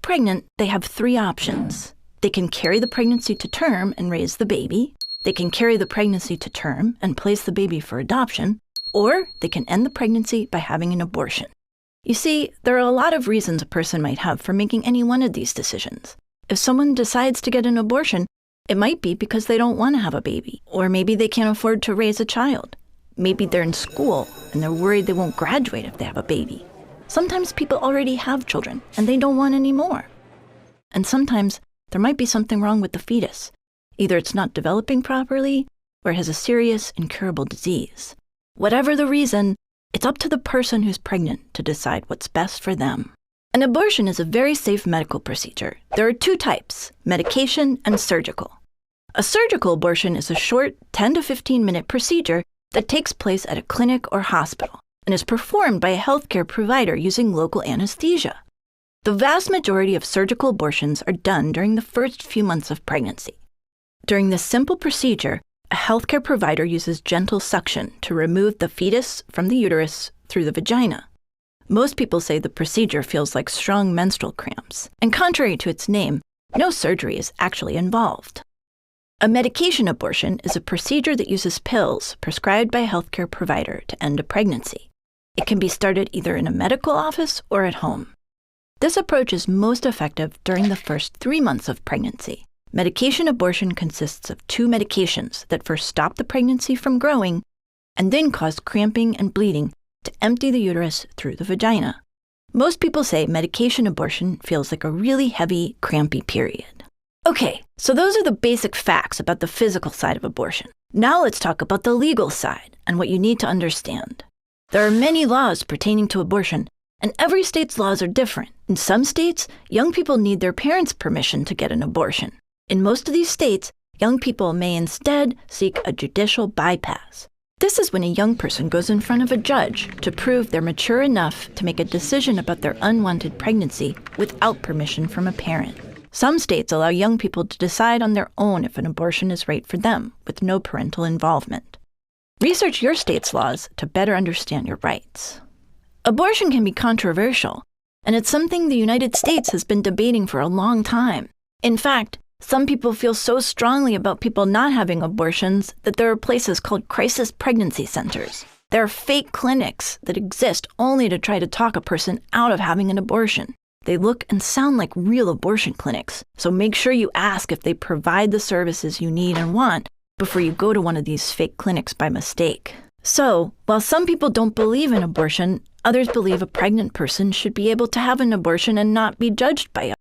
pregnant, they have 3 options. They can carry the pregnancy to term and raise the baby. They can carry the pregnancy to term and place the baby for adoption, or they can end the pregnancy by having an abortion. You see, there are a lot of reasons a person might have for making any one of these decisions. If someone decides to get an abortion, it might be because they don't want to have a baby, or maybe they can't afford to raise a child. Maybe they're in school and they're worried they won't graduate if they have a baby. Sometimes people already have children and they don't want any more. And sometimes there might be something wrong with the fetus. Either it's not developing properly or it has a serious, incurable disease. Whatever the reason, it's up to the person who's pregnant to decide what's best for them. An abortion is a very safe medical procedure. There are 2 types, medication and surgical. A surgical abortion is a short 10 to 15-minute procedure that takes place at a clinic or hospital and is performed by a healthcare provider using local anesthesia. The vast majority of surgical abortions are done during the first few months of pregnancy. During this simple procedure, a healthcare provider uses gentle suction to remove the fetus from the uterus through the vagina. Most people say the procedure feels like strong menstrual cramps, and contrary to its name, no surgery is actually involved. A medication abortion is a procedure that uses pills prescribed by a healthcare provider to end a pregnancy. It can be started either in a medical office or at home. This approach is most effective during the first 3 months of pregnancy. Medication abortion consists of 2 medications that first stop the pregnancy from growing and then cause cramping and bleeding to empty the uterus through the vagina. Most people say medication abortion feels like a really heavy, crampy period. Okay, so those are the basic facts about the physical side of abortion. Now let's talk about the legal side and what you need to understand. There are many laws pertaining to abortion, and every state's laws are different. In some states, young people need their parents' permission to get an abortion. In most of these states, young people may instead seek a judicial bypass. This is when a young person goes in front of a judge to prove they're mature enough to make a decision about their unwanted pregnancy without permission from a parent. Some states allow young people to decide on their own if an abortion is right for them, with no parental involvement. Research your state's laws to better understand your rights. Abortion can be controversial, and it's something the United States has been debating for a long time. In fact, some people feel so strongly about people not having abortions that there are places called crisis pregnancy centers. There are fake clinics that exist only to try to talk a person out of having an abortion. They look and sound like real abortion clinics, so make sure you ask if they provide the services you need and want before you go to one of these fake clinics by mistake. So, while some people don't believe in abortion, others believe a pregnant person should be able to have an abortion and not be judged by